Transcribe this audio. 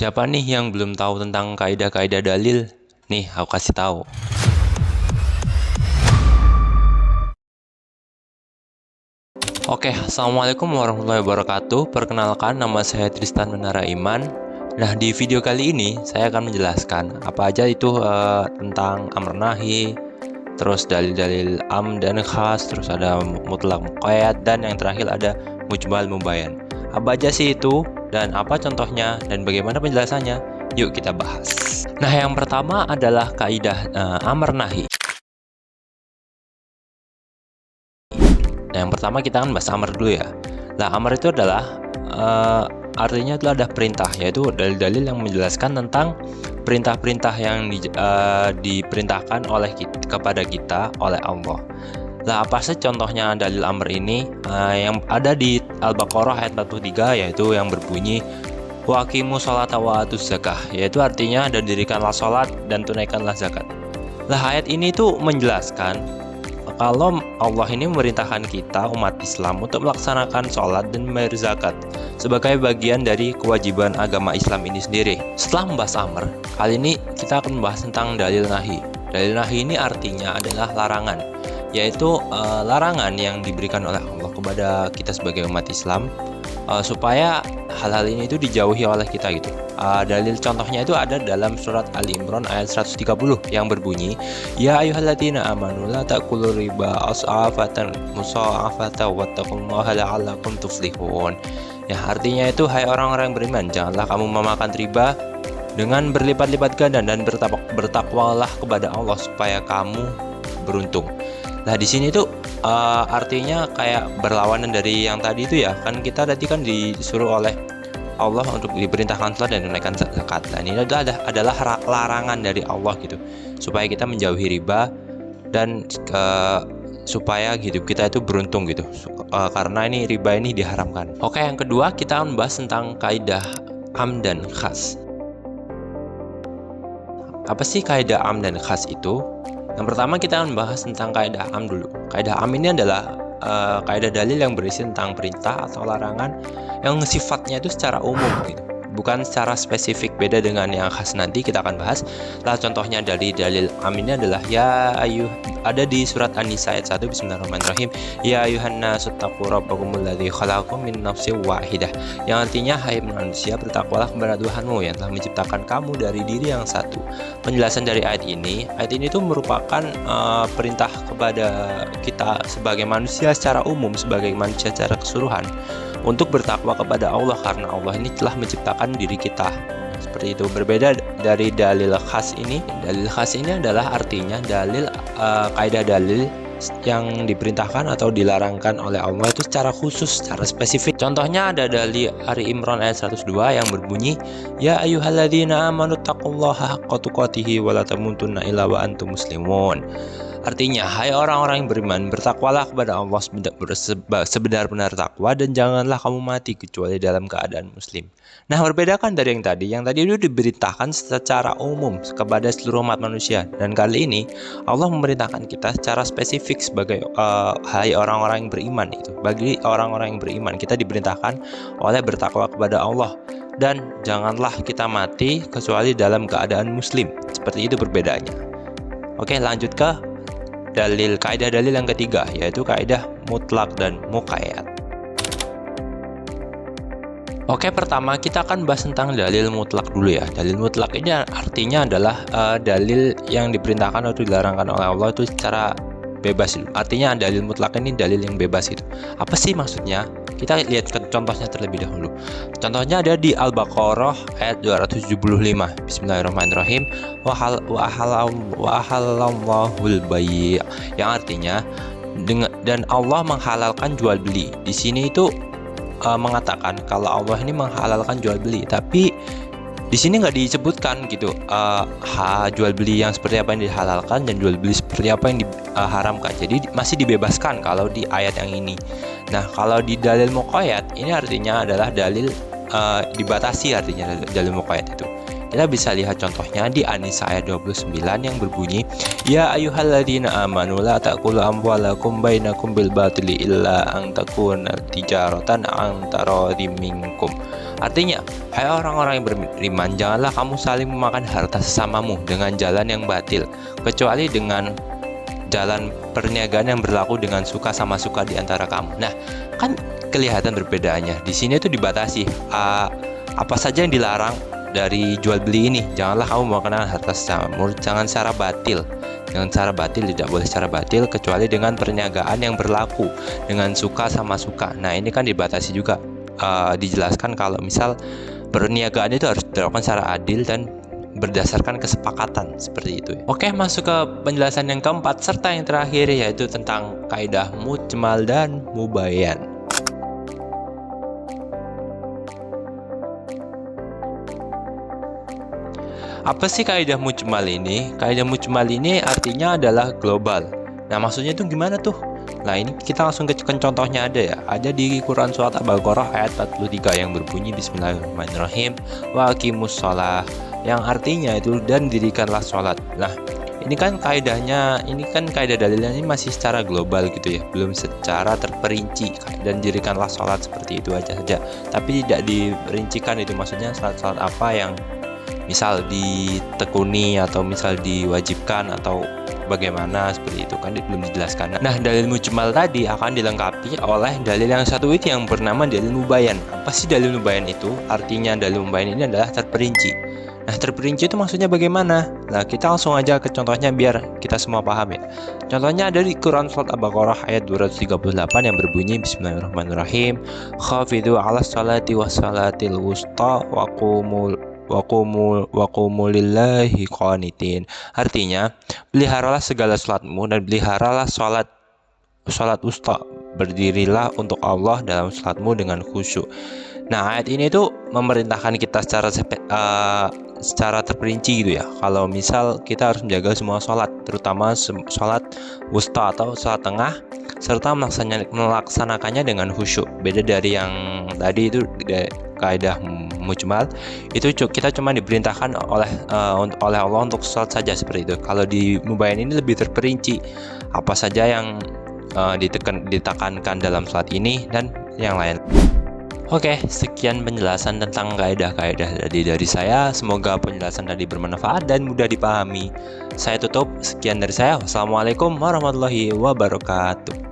Siapa nih yang belum tahu tentang kaidah-kaidah dalil? Nih, aku kasih tahu. Oke, assalamualaikum warahmatullahi wabarakatuh. Perkenalkan, nama saya Tristan Menara Iman. Nah, di video kali ini saya akan menjelaskan apa aja itu tentang amr nahi, terus dalil-dalil am dan khas, terus ada mutlak muqayyad, dan yang terakhir ada mujmal mubayyan. Apa aja sih itu, dan apa contohnya, dan bagaimana penjelasannya? Yuk kita bahas. Nah, yang pertama adalah kaidah amr nahi. Nah, yang pertama kita akan bahas amr dulu ya. Nah, amr itu adalah artinya itu ada perintah, yaitu dalil-dalil yang menjelaskan tentang perintah-perintah yang diperintahkan oleh kepada kita oleh Allah. Nah, apa sih contohnya dalil amr ini? Yang ada di Al-Baqarah ayat 43, yaitu yang berbunyi waqimu sholata wa atuz zakah, yaitu artinya dan dirikanlah sholat dan tunaikanlah zakat. Nah, ayat ini tuh menjelaskan kalau Allah ini memerintahkan kita umat Islam untuk melaksanakan sholat dan membayar zakat sebagai bagian dari kewajiban agama Islam ini sendiri. Setelah membahas amr, kali ini kita akan membahas tentang dalil nahi. Dalil nahi ini artinya adalah larangan, yaitu larangan yang diberikan oleh Allah kepada kita sebagai umat Islam supaya hal-hal ini itu dijauhi oleh kita gitu. Dalil contohnya itu ada dalam surat Ali Imran ayat 130 yang berbunyi ya ayyuhalladzina amanu la ta'kulu riba as'afatan musa'afatan wattaqullaha la'allakum tuflihun. Ya, artinya itu hai orang-orang yang beriman, janganlah kamu memakan riba dengan berlipat-lipat ganda dan bertakwalah kepada Allah supaya kamu beruntung. Nah, di sini tuh artinya kayak berlawanan dari yang tadi itu ya. Kan kita tadi kan disuruh oleh Allah untuk diperintahkan sholat dan menunaikan zakat. Nah, ini adalah larangan dari Allah gitu, supaya kita menjauhi riba dan supaya hidup kita itu beruntung gitu, karena ini riba ini diharamkan. Oke, yang kedua kita akan membahas tentang kaidah am dan khas. Apa sih kaidah am dan khas itu? Yang pertama kita akan membahas tentang kaidah am dulu. Kaidah am ini adalah kaidah dalil yang berisi tentang perintah atau larangan yang sifatnya itu secara umum gitu, bukan secara spesifik. Beda dengan yang khas, nanti kita akan bahas. Lah, contohnya dari dalil am ini adalah ya ayuh, ada di surat An-Nisa ayat 1. Bismillahirrahmanirrahim. Ya ayuhan nasu taqu rabbakumul ladzi khalaqakum min nafsin wahidah, yang artinya hai manusia, bertakwalah kepada Tuhanmu yang telah menciptakan kamu dari diri yang satu. Penjelasan dari ayat ini itu merupakan perintah kepada kita sebagai manusia secara umum, sebagai manusia secara keseluruhan, untuk bertakwa kepada Allah karena Allah ini telah menciptakan diri kita. Seperti itu. Berbeda dari dalil khas ini. Dalil khas ini adalah artinya dalil kaidah dalil yang diperintahkan atau dilarangkan oleh Allah itu secara khusus, secara spesifik. Contohnya ada dari Ali Imran ayat 102 yang berbunyi ya ayyuhalladzina amanu taqullaha haqqa tuqatih wa la tamutunna illa wa antum muslimun. Artinya, hai orang-orang yang beriman, bertakwalah kepada Allah sebenar-benar takwa dan janganlah kamu mati kecuali dalam keadaan muslim. Nah, berbeda kan dari yang tadi. Yang tadi itu diberitakan secara umum kepada seluruh umat manusia, dan kali ini Allah memerintahkan kita secara spesifik sebagai hai orang-orang yang beriman itu. Bagi orang-orang yang beriman, kita diperintahkan oleh bertakwa kepada Allah dan janganlah kita mati kecuali dalam keadaan muslim. Seperti itu perbedaannya. Oke, lanjut ke kaidah dalil yang ketiga, yaitu kaidah mutlak dan muqayyad. Oke, pertama kita akan bahas tentang dalil mutlak dulu ya. Dalil mutlak ini artinya adalah dalil yang diperintahkan atau dilarangkan oleh Allah itu secara bebas. Artinya dalil mutlak ini dalil yang bebas itu. Apa sih maksudnya? Kita lihat ke contohnya terlebih dahulu. Contohnya ada di Al-Baqarah ayat 275. Bismillahirrahmanirrahim. Wa ahallallahul bai', yang artinya dan Allah menghalalkan jual beli. Di sini itu mengatakan kalau Allah ini menghalalkan jual beli, tapi di sini nggak disebutkan gitu jual beli yang seperti apa yang dihalalkan dan jual beli seperti apa yang diharamkan. Jadi masih dibebaskan kalau di ayat yang ini. Nah, kalau di dalil muqayyad ini artinya adalah dalil dibatasi, artinya dalil muqayyad itu. Kita bisa lihat contohnya di An-Nisa ayat 29 yang berbunyi ya ayyuhalladzina amanu la ta'kulu amwalakum bainakum bil batili illa an takuna tijaratan an taradim minkum. Artinya, hai orang-orang yang beriman, janganlah kamu saling memakan harta sesamamu dengan jalan yang batil, kecuali dengan jalan perniagaan yang berlaku dengan suka sama suka di antara kamu. Nah, kan kelihatan perbedaannya. Di sini tuh dibatasi apa saja yang dilarang dari jual beli ini. Janganlah kamu memakan harta sesamamu, jangan secara batil. Dengan cara batil, tidak boleh secara batil kecuali dengan perniagaan yang berlaku dengan suka sama suka. Nah, ini kan dibatasi juga. Dijelaskan kalau misal perniagaan itu harus dilakukan secara adil dan berdasarkan kesepakatan seperti itu. Oke, masuk ke penjelasan yang keempat serta yang terakhir, yaitu tentang kaidah mujmal dan mubayyan. Apa sih kaidah mujmal ini? Kaidah mujmal ini artinya adalah global. Nah, maksudnya itu gimana tuh? Nah, ini kita langsung ke contohnya ada ya. Ada di Quran surat Al-Baqarah ayat 43 yang berbunyi Bismillahirrahmanirrahim wa aqimus shalah, yang artinya itu dan dirikanlah sholat. Nah, ini kan kaidahnya, ini kan kaidah dalilnya ini masih secara global gitu ya, belum secara terperinci. Dan dirikanlah sholat seperti itu aja saja, tapi tidak diperincikan itu maksudnya sholat apa yang misal ditekuni atau misal diwajibkan atau bagaimana, seperti itu kan belum dijelaskan. Nah, dalil mujmal tadi akan dilengkapi oleh dalil yang satu itu yang bernama dalil mubayyan. Apa sih dalil mubayyan itu? Artinya dalil mubayyan ini adalah terperinci. Nah, terperinci itu maksudnya bagaimana? Nah, kita langsung aja ke contohnya biar kita semua paham ya. Contohnya ada di Quran surat Al-Baqarah ayat 238 yang berbunyi Bismillahirrahmanirrahim. Khafidhu 'alas salati was salatil wusta wa qumu lillahi qanitin. Artinya, peliharalah segala salatmu dan peliharalah salat usta. Berdirilah untuk Allah dalam salatmu dengan khusyuk. Nah, ayat ini tuh memerintahkan kita secara terperinci gitu ya. Kalau misal kita harus menjaga semua salat, terutama salat wusta atau salat tengah, serta melaksanakannya dengan khusyuk. Beda dari yang tadi itu kaidah mujmal, itu kita cuma diperintahkan oleh Allah untuk sholat saja seperti itu. Kalau di mubayyan ini lebih terperinci apa saja yang ditekankan dalam sholat ini dan yang lain. Oke, sekian penjelasan tentang kaidah-kaidah dari saya. Semoga penjelasan tadi bermanfaat dan mudah dipahami. Saya tutup. Sekian dari saya. Wassalamualaikum warahmatullahi wabarakatuh.